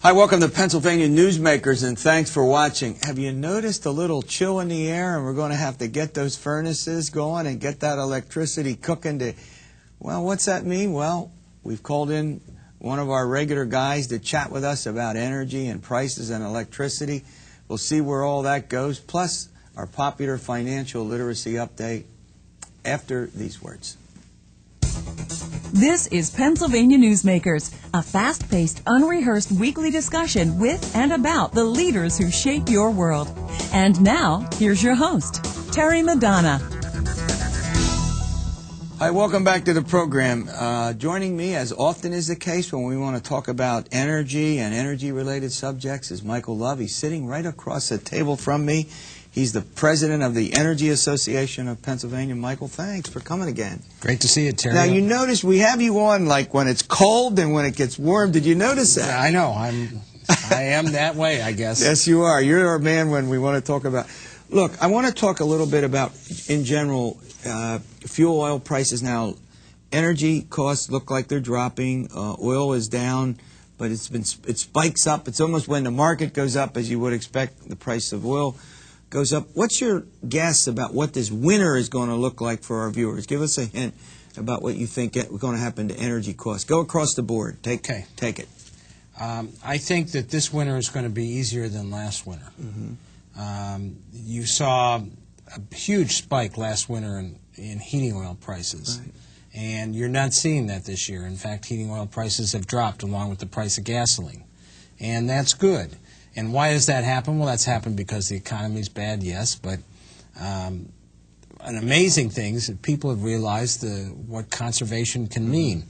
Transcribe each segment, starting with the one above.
Hi, welcome to Pennsylvania Newsmakers, and thanks for watching. Have you noticed a little chill in the air, and we're going to have to get those furnaces going and get that electricity cooking well, what's that mean? Well, we've called in one of our regular guys to chat with us about energy and prices and electricity. We'll see where all that goes, plus our popular financial literacy update after these words. This is Pennsylvania Newsmakers, a fast-paced, unrehearsed weekly discussion with and about the leaders who shape your world. And now, here's your host, Terry Madonna. Hi, welcome back to the program. Joining me, as often is the case when we want to talk about energy and energy-related subjects, is Michael Love. He's sitting right across the table from me. He's the president of the Energy Association of Pennsylvania. Michael, thanks for coming again. Great to see you, Terry. Now, you notice we have you on like when it's cold and when it gets warm. Did you notice that? I know. I am that way, I guess. Yes, you are. You're our man when we want to talk about... Look, I want to talk a little bit about, in general, fuel oil prices. Now, energy costs look like they're dropping. Oil is down, but it spikes up. It's almost when the market goes up, as you would expect, the price of oil goes up. What's your guess about what this winter is going to look like for our viewers? Give us a hint about what you think is going to happen to energy costs. Go across the board. Take it. I think that this winter is going to be easier than last winter. Mm-hmm. You saw a huge spike last winter in heating oil prices. Right. And you're not seeing that this year. In fact, heating oil prices have dropped along with the price of gasoline. And that's good. And why does that happen? Well, that's happened because the economy is bad, yes, but an amazing thing is that people have realized what conservation can mean.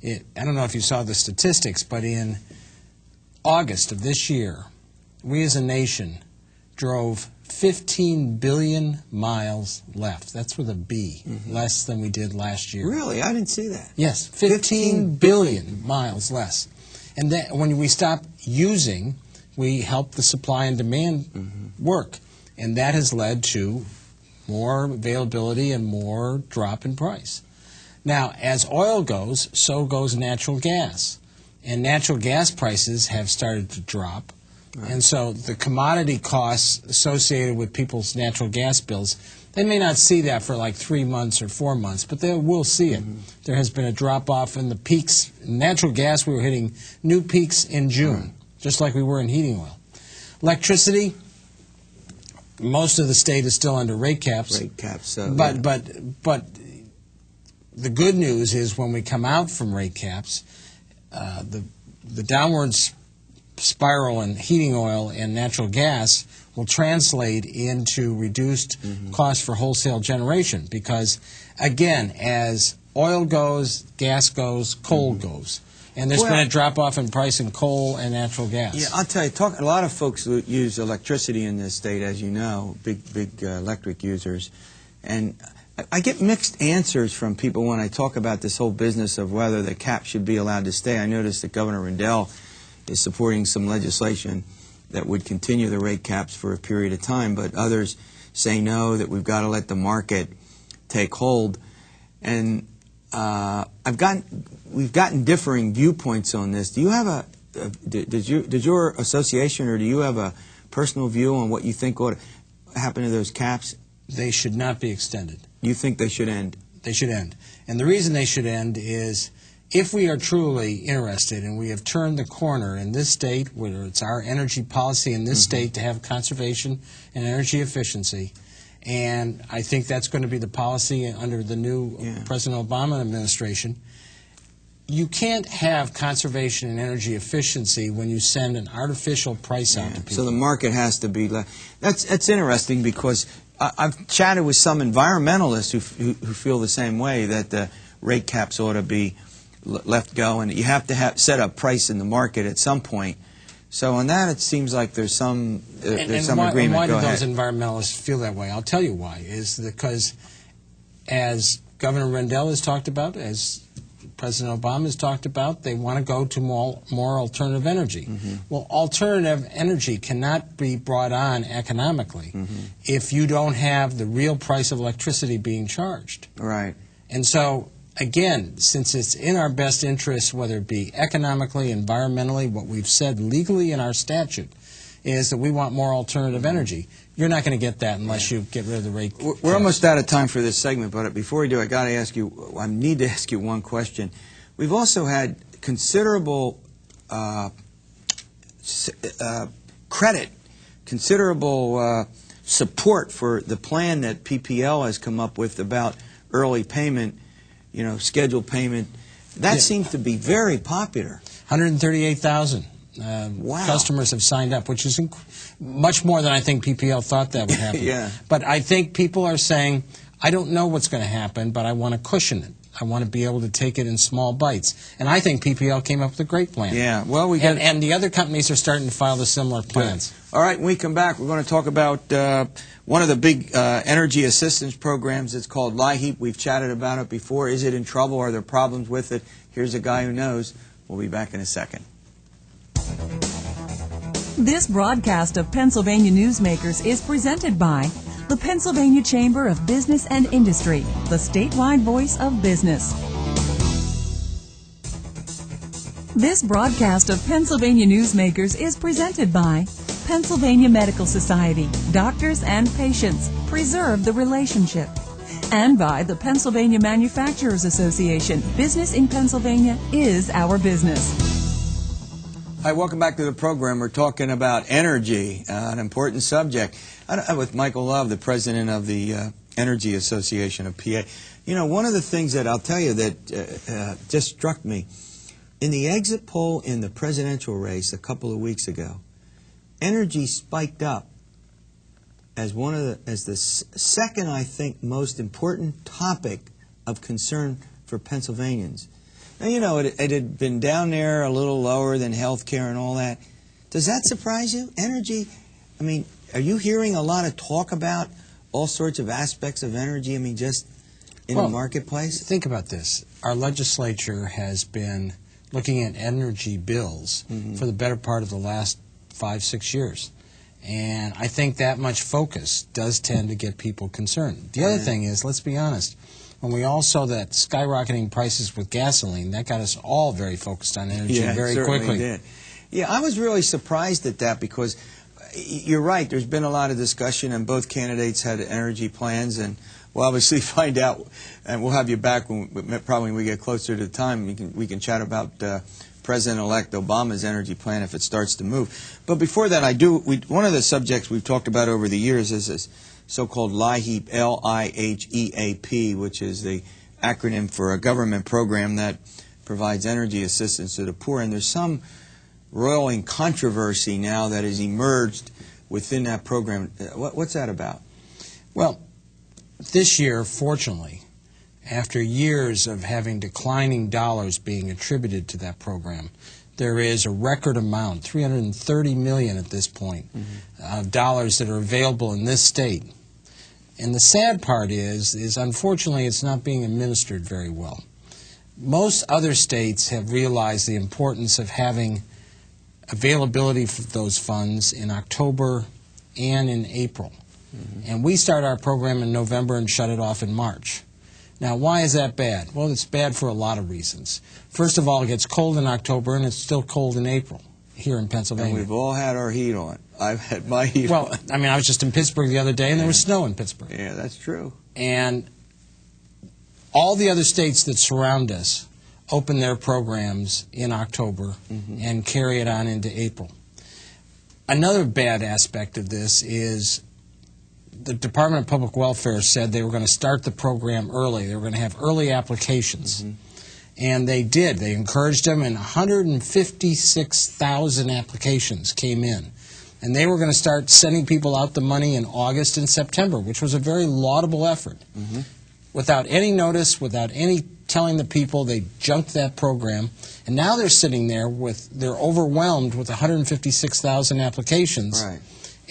I don't know if you saw the statistics, but in August of this year, we as a nation drove 15 billion miles left. That's with a B, less than we did last year. Really? I didn't see that. Yes, 15 billion miles less. And then when we stop using, we help the supply and demand work. And that has led to more availability and more drop in price. Now, as oil goes, so goes natural gas. And natural gas prices have started to drop. Right. And so the commodity costs associated with people's natural gas bills, they may not see that for like 3 months or 4 months, but they will see it. There has been a drop-off in the peaks. In natural gas, we were hitting new peaks in June, just like we were in heating oil. Electricity, most of the state is still under rate caps. But the good news is when we come out from rate caps, the downwards spiral in heating oil and natural gas will translate into reduced cost for wholesale generation because, again, as oil goes, gas goes, coal goes. And there's been a drop-off in price in coal and natural gas. Yeah, I'll tell you, a lot of folks use electricity in this state, as you know, big electric users. And I get mixed answers from people when I talk about this whole business of whether the cap should be allowed to stay. I noticed that Governor Rendell is supporting some legislation that would continue the rate caps for a period of time, but others say no, that we've got to let the market take hold. And we've gotten differing viewpoints on this. Do you have does your association or do you have a personal view on what you think ought to happen to those caps? They should not be extended. You think they should end? They should end. And the reason they should end is if we are truly interested and we have turned the corner in this state, whether it's our energy policy in this state to have conservation and energy efficiency, and I think that's going to be the policy under the new President Obama administration, you can't have conservation and energy efficiency when you send an artificial price out to people. So the market has to be that's interesting because I've chatted with some environmentalists who feel the same way, that the rate caps ought to be left go, and you have to set a price in the market at some point. So on that, it seems like there's some agreement. And why do those environmentalists feel that way? I'll tell you why. Is because, as Governor Rendell has talked about, as President Obama has talked about, they want to go to more alternative energy. Well, alternative energy cannot be brought on economically if you don't have the real price of electricity being charged. Right. And so again, since it's in our best interest, whether it be economically, environmentally, what we've said legally in our statute is that we want more alternative energy. You're not going to get that unless you get rid of the rate. We're almost out of time for this segment, but before we do, I need to ask you one question. We've also had considerable credit, considerable support for the plan that PPL has come up with about early payment, scheduled payment. That seems to be very popular. 138,000 wow. customers have signed up, which is much more than I think PPL thought that would happen. Yeah. But I think people are saying, I don't know what's going to happen, but I want to cushion it. I want to be able to take it in small bites. And I think PPL came up with a great plan. Yeah. Well, and the other companies are starting to file the similar plans. Good. All right, when we come back, we're going to talk about one of the big energy assistance programs. It's called LIHEAP. We've chatted about it before. Is it in trouble? Are there problems with it? Here's a guy who knows. We'll be back in a second. This broadcast of Pennsylvania Newsmakers is presented by the Pennsylvania Chamber of Business and Industry, the statewide voice of business. This broadcast of Pennsylvania Newsmakers is presented by Pennsylvania Medical Society, doctors and patients, preserve the relationship. And by the Pennsylvania Manufacturers Association, business in Pennsylvania is our business. Hi, welcome back to the program. We're talking about energy, an important subject. With Michael Love, the president of the Energy Association of PA. One of the things that I'll tell you that just struck me, in the exit poll in the presidential race a couple of weeks ago, energy spiked up as the second, I think, most important topic of concern for Pennsylvanians. Now, it had been down there a little lower than health care and all that. Does that surprise you? Energy, are you hearing a lot of talk about all sorts of aspects of energy, just in the marketplace? Think about this. Our legislature has been looking at energy bills for the better part of the last 5-6 years. And I think that much focus does tend to get people concerned. The other thing is, let's be honest, when we all saw that skyrocketing prices with gasoline, that got us all very focused on energy very quickly. Did. Yeah, I was really surprised at that because you're right, there's been a lot of discussion and both candidates had energy plans, and we'll obviously find out, and we'll have you back probably when we get closer to the time. We can chat about President-elect Obama's energy plan if it starts to move. But before that, one of the subjects we've talked about over the years is this so-called LIHEAP, L-I-H-E-A-P, which is the acronym for a government program that provides energy assistance to the poor. And there's some roiling controversy now that has emerged within that program. What's that about? Well, this year, fortunately, after years of having declining dollars being attributed to that program, there is a record amount, $330 million at this point, of dollars that are available in this state. And the sad part is unfortunately it's not being administered very well. Most other states have realized the importance of having availability for those funds in October and in April. And we start our program in November and shut it off in March. Now, why is that bad? Well, it's bad for a lot of reasons. First of all, it gets cold in October and it's still cold in April here in Pennsylvania. And we've all had our heat on. I've had my heat on. Well, I was just in Pittsburgh the other day and there was snow in Pittsburgh. Yeah, that's true. And all the other states that surround us open their programs in October and carry it on into April. Another bad aspect of this is the Department of Public Welfare said they were going to start the program early. They were going to have early applications. And they did. They encouraged them, and 156,000 applications came in. And they were going to start sending people out the money in August and September, which was a very laudable effort. Without any notice, without any telling the people, they junked that program. And now they're sitting there they're overwhelmed with 156,000 applications. Right.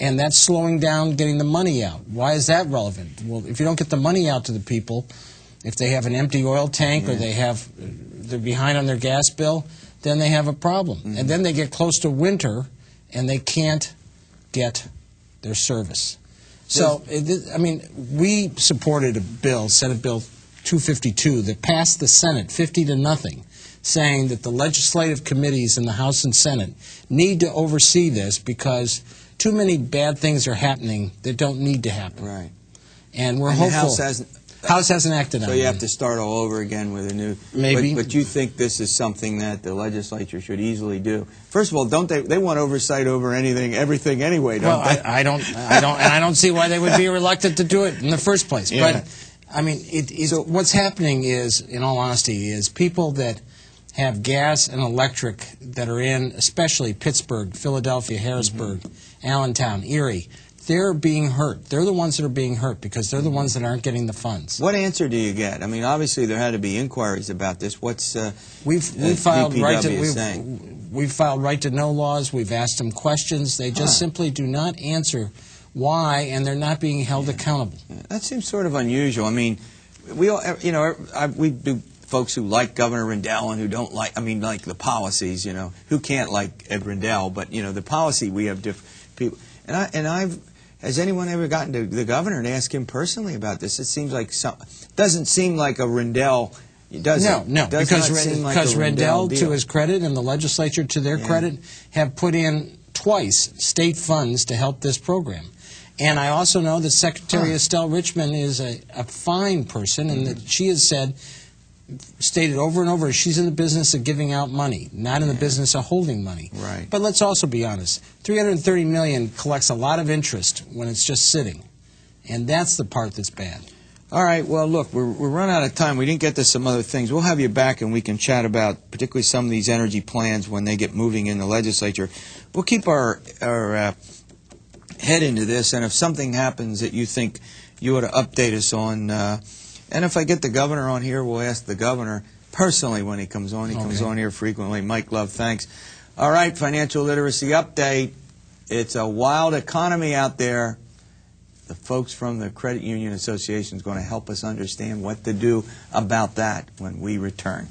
And that's slowing down getting the money out. Why is that relevant? Well, if you don't get the money out to the people, if they have an empty oil tank or they're behind on their gas bill, then they have a problem. And then they get close to winter and they can't get their service. So, we supported a bill, Senate Bill 252 that passed the Senate 50-0, saying that the legislative committees in the House and Senate need to oversee this because too many bad things are happening that don't need to happen. Right. And we're hopeful. The House hasn't acted on it. So you have to start all over again with a new... Maybe. But you think this is something that the legislature should easily do? First of all, don't they want oversight over everything anyway, don't they? I don't see why they would be reluctant to do it in the first place. Yeah. But, I mean, what's happening is, in all honesty, is people that have gas and electric that are in, especially Pittsburgh, Philadelphia, Harrisburg, Allentown, Erie, they're being hurt. They're the ones that are being hurt because they're the ones that aren't getting the funds. What answer do you get? I mean, obviously there had to be inquiries about this. What's we've filed saying? We've filed right to know laws. We've asked them questions. They just simply do not answer why, and they're not being held accountable. Yeah, that seems sort of unusual. I mean, we all, we do folks who like Governor Rendell and who don't like. I mean, like the policies. Who can't like Ed Rendell? But the policy, we have different people. Has anyone ever gotten to the governor and asked him personally about this? It seems like doesn't seem like a Rendell. No, because Rendell, to his credit, and the legislature, to their credit, have put in twice state funds to help this program. And I also know that Secretary Estelle Richmond is a fine person, and that she has stated over and over, she's in the business of giving out money, not in the business of holding money. Right. But let's also be honest. $330 million collects a lot of interest when it's just sitting, and that's the part that's bad. All right. Well, look, we're running out of time. We didn't get to some other things. We'll have you back, and we can chat about particularly some of these energy plans when they get moving in the legislature. We'll keep our head into this, and if something happens that you think you ought to update us on. And if I get the governor on here, we'll ask the governor personally when he comes on. He comes on here frequently. Mike Love, thanks. All right, financial literacy update. It's a wild economy out there. The folks from the Credit Union Association is going to help us understand what to do about that when we return.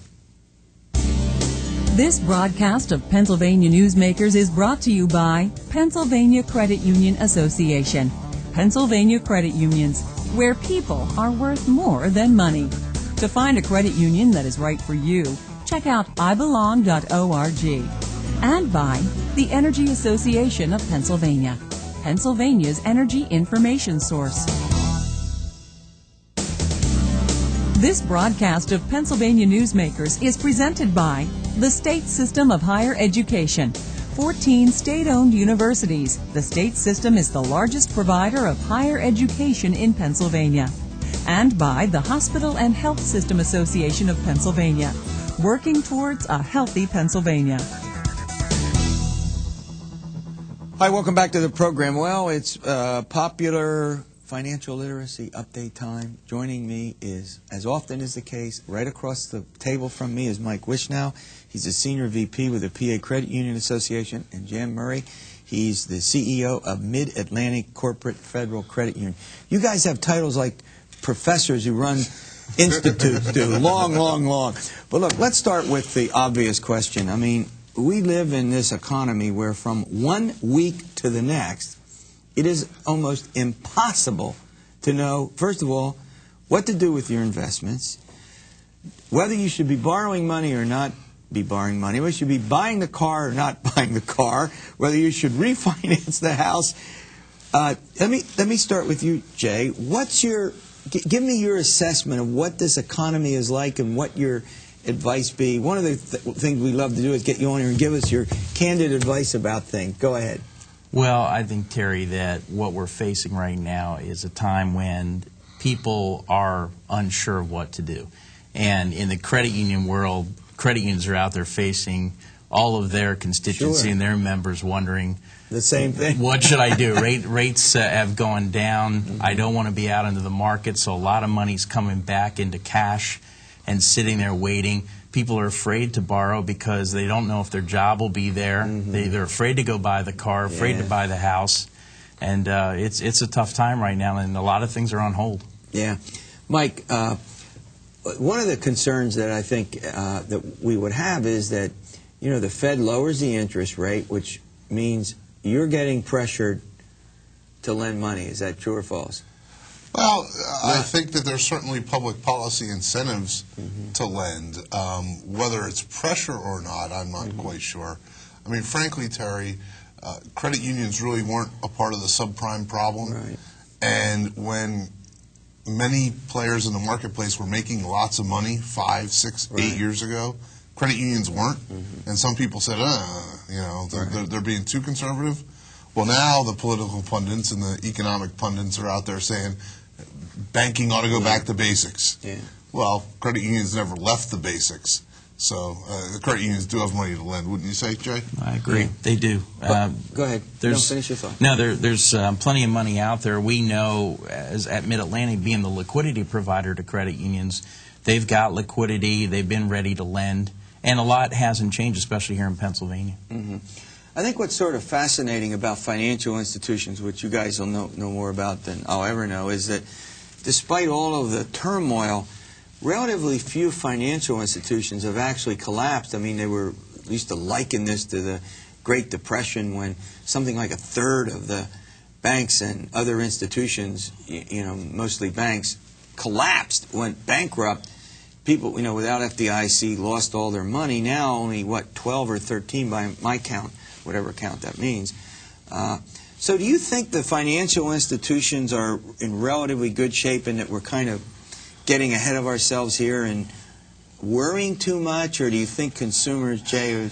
This broadcast of Pennsylvania Newsmakers is brought to you by Pennsylvania Credit Union Association. Pennsylvania Credit Unions, where people are worth more than money. To find a credit union that is right for you, check out ibelong.org. And by the Energy Association of Pennsylvania, Pennsylvania's energy information source. This broadcast of Pennsylvania Newsmakers is presented by the State System of Higher Education. 14 state-owned universities. The state system is the largest provider of higher education in Pennsylvania. And by the Hospital and Health System Association of Pennsylvania, working towards a healthy Pennsylvania. Hi, welcome back to the program. Well, it's popular financial literacy update time. Joining me is, as often is the case, right across the table from me is Mike Wishnow. He's a senior VP with the PA Credit Union Association, and Jan Murray. He's the CEO of Mid-Atlantic Corporate Federal Credit Union. You guys have titles like professors who run institutes do. Long. But look, let's start with the obvious question. I mean, we live in this economy where from 1 week to the next, it is almost impossible to know, first of all, what to do with your investments, whether you should be borrowing money or not be borrowing money, whether you should be buying the car or not buying the car, whether you should refinance the house. Let me start with you, Jay. Give me your assessment of what this economy is like and what your advice be. One of the things we love to do is get you on here and give us your candid advice about things. Go ahead. Well, I think, Terry, that what we're facing right now is a time when people are unsure of what to do. And in the credit union world, credit unions are out there facing all of their constituency and their members wondering the same thing. What should I do? Rates have gone down. I don't want to be out into the market, so a lot of money's coming back into cash and sitting there waiting. People are afraid to borrow because they don't know if their job will be there. They're afraid to go buy the car, afraid to buy the house. And it's a tough time right now, and a lot of things are on hold. Yeah. Mike, one of the concerns that I think that we would have is that, the Fed lowers the interest rate, which means you're getting pressured to lend money. Is that true or false? Well, I think that there's certainly public policy incentives to lend. Whether it's pressure or not, I'm not quite sure. I mean, frankly, Terry, credit unions really weren't a part of the subprime problem. Right. And when many players in the marketplace were making lots of money 5, 6, 8 years ago, credit unions weren't. And some people said, they're being too conservative. Well, now the political pundits and the economic pundits are out there saying banking ought to go back to basics. Yeah. Well, credit unions never left the basics. So the credit unions do have money to lend, wouldn't you say, Jay? I agree. They do. Go ahead. Finish your thought. No, there's plenty of money out there. We know, as at Mid-Atlantic, being the liquidity provider to credit unions, they've got liquidity. They've been ready to lend. And a lot hasn't changed, especially here in Pennsylvania. I think what's sort of fascinating about financial institutions, which you guys will know more about than I'll ever know, is that despite all of the turmoil, relatively few financial institutions have actually collapsed. I mean, they were used to liken this to the Great Depression, when something like a third of the banks and other institutions, mostly banks, collapsed, went bankrupt. People, without FDIC lost all their money. Now only, 12 or 13 by my count, whatever count that means. So do you think the financial institutions are in relatively good shape, and that we're kind of getting ahead of ourselves here and worrying too much? Or do you think consumers, Jay,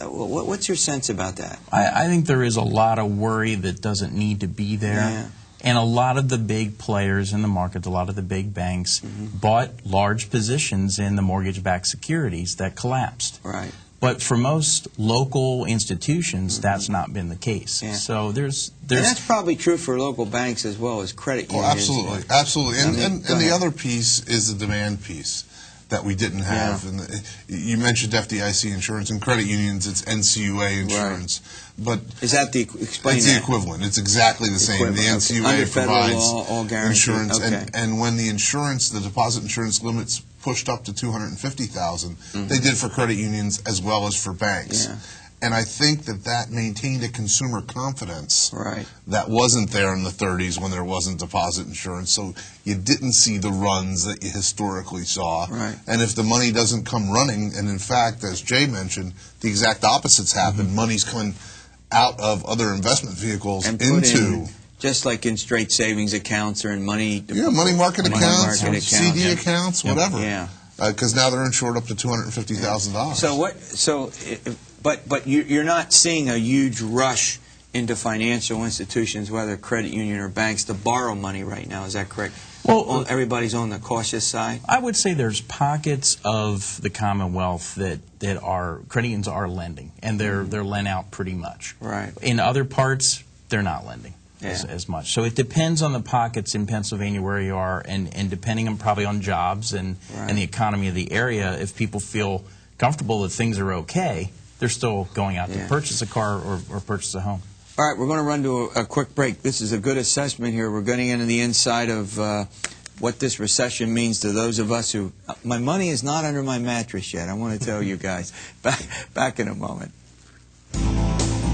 what's your sense about that? I think there is a lot of worry that doesn't need to be there. Yeah. And a lot of the big players in the market, a lot of the big banks, bought large positions in the mortgage-backed securities that collapsed. Right. But for most local institutions, that's not been the case. Yeah. So there's and that's probably true for local banks as well as credit unions. Oh, absolutely, absolutely. And the other piece is the demand piece that we didn't have. Yeah. And you mentioned FDIC insurance. In credit unions, it's NCUA insurance. Right. But is that the explain it's that? the equivalent. It's exactly the same. The NCUA Under federal provides law, all guaranteed. insurance, Okay. and when the deposit insurance limits pushed up to $250,000, they did for credit unions as well as for banks. Yeah. And I think that maintained a consumer confidence Right. that wasn't there in the 30s when there wasn't deposit insurance. So you didn't see the runs that you historically saw. Right. And if the money doesn't come running, and in fact, as Jay mentioned, the exact opposite's happened. Money's coming out of other investment vehicles And into... just like in straight savings accounts or in money market accounts, accounts, CD accounts, whatever. Yeah. Because now they're insured up to $250,000. So but you're not seeing a huge rush into financial institutions, whether credit union or banks, to borrow money right now. Is that correct? Well, everybody's on the cautious side. I would say there's pockets of the Commonwealth that are credit unions are lending, and they're lent out pretty much. Right. In other parts, they're not lending. Yeah. As much. So it depends on the pockets in Pennsylvania where you are, and depending on probably on jobs and the economy of the area. If people feel comfortable that things are okay, they're still going out to purchase a car or purchase a home. All right, we're going to run to a quick break. This is a good assessment here. We're getting into the inside of what this recession means to those of us who... my money is not under my mattress yet. I want to tell you guys. Back in a moment.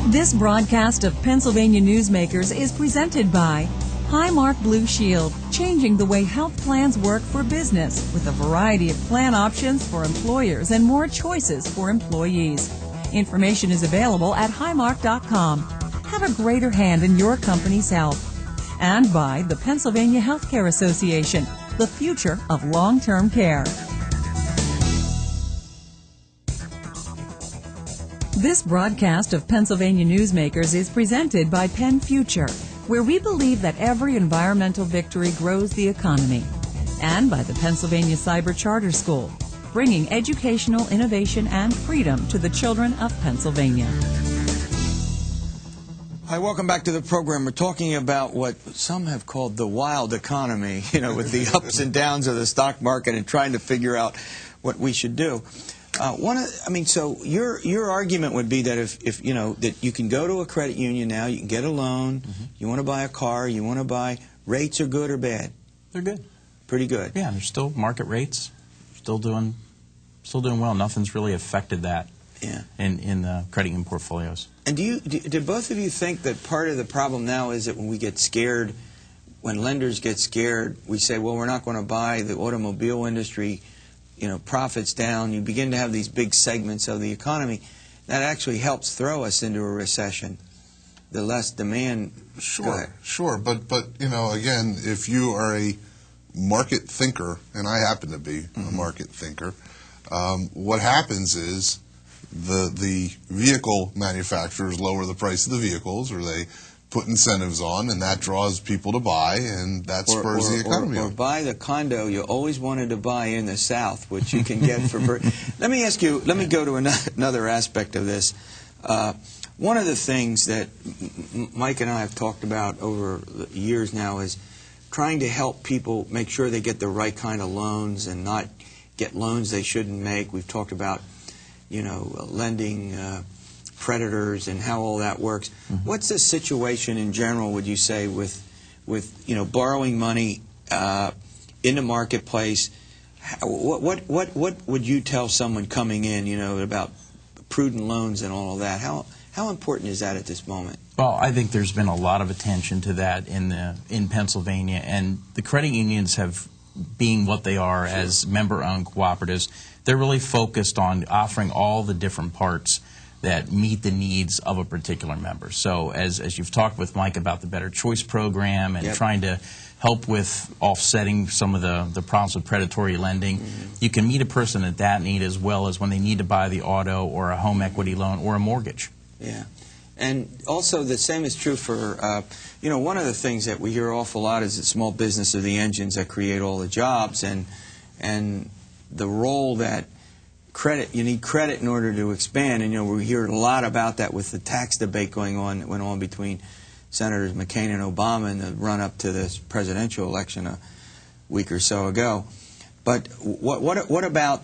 This broadcast of Pennsylvania Newsmakers is presented by Highmark Blue Shield, changing the way health plans work for business with a variety of plan options for employers and more choices for employees. Information is available at highmark.com. Have a greater hand in your company's health. And by the Pennsylvania Healthcare Association, the future of long-term care. This broadcast of Pennsylvania Newsmakers is presented by Penn Future, where we believe that every environmental victory grows the economy, and by the Pennsylvania Cyber Charter School, bringing educational innovation and freedom to the children of Pennsylvania. Hi, welcome back to the program. We're talking about what some have called the wild economy, with the ups and downs of the stock market and trying to figure out what we should do. So your argument would be that if that you can go to a credit union now, you can get a loan, you want to buy a car, you want to buy, rates are good or bad? They're good. Pretty good. Yeah, they're still market rates, still doing well. Nothing's really affected that in the credit union portfolios. And do both of you think that part of the problem now is that when we get scared, when lenders get scared, we say, well, we're not going to buy the automobile industry, profits down. You begin to have these big segments of the economy. That actually helps throw us into a recession. The less demand. Sure. But again, if you are a market thinker, and I happen to be a market thinker, what happens is the vehicle manufacturers lower the price of the vehicles, or they put incentives on, and that draws people to buy, and that spurs the economy. Or buy the condo you always wanted to buy in the South, which you can get for... Let me ask you, let me go to another aspect of this. One of the things that Mike and I have talked about over the years now is trying to help people make sure they get the right kind of loans and not get loans they shouldn't make. We've talked about, lending predators and how all that works. What's the situation in general, would you say, with borrowing money in the marketplace? What would you tell someone coming in, about prudent loans and all of that? How important is that at this moment? Well, I think there's been a lot of attention to that in Pennsylvania, and the credit unions have, being what they are as member-owned cooperatives, they're really focused on offering all the different parts that meet the needs of a particular member. So as you've talked with Mike about the Better Choice program and trying to help with offsetting some of the problems with predatory lending, you can meet a person at that need as well as when they need to buy the auto or a home equity loan or a mortgage. Yeah. And also the same is true for, one of the things that we hear an awful lot is that small business are the engines that create all the jobs, and the role that you need credit in order to expand. And we hear a lot about that with the tax debate that went on between Senators McCain and Obama in the run-up to this presidential election a week or so ago. But what about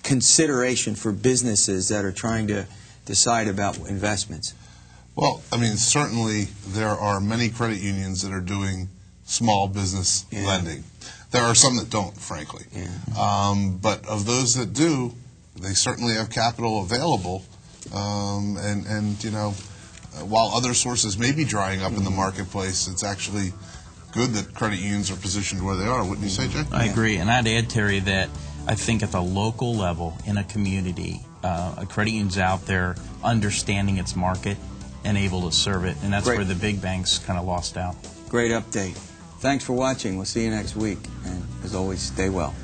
consideration for businesses that are trying to decide about investments? Well, certainly there are many credit unions that are doing small business lending. There are some that don't, frankly. But of those that do, they certainly have capital available. While other sources may be drying up in the marketplace, it's actually good that credit unions are positioned where they are. Wouldn't you say, Jay? I agree. And I'd add, Terry, that I think at the local level in a community, a credit union's out there understanding its market and able to serve it. And that's where the big banks kind of lost out. Great update. Thanks for watching. We'll see you next week. And as always, stay well.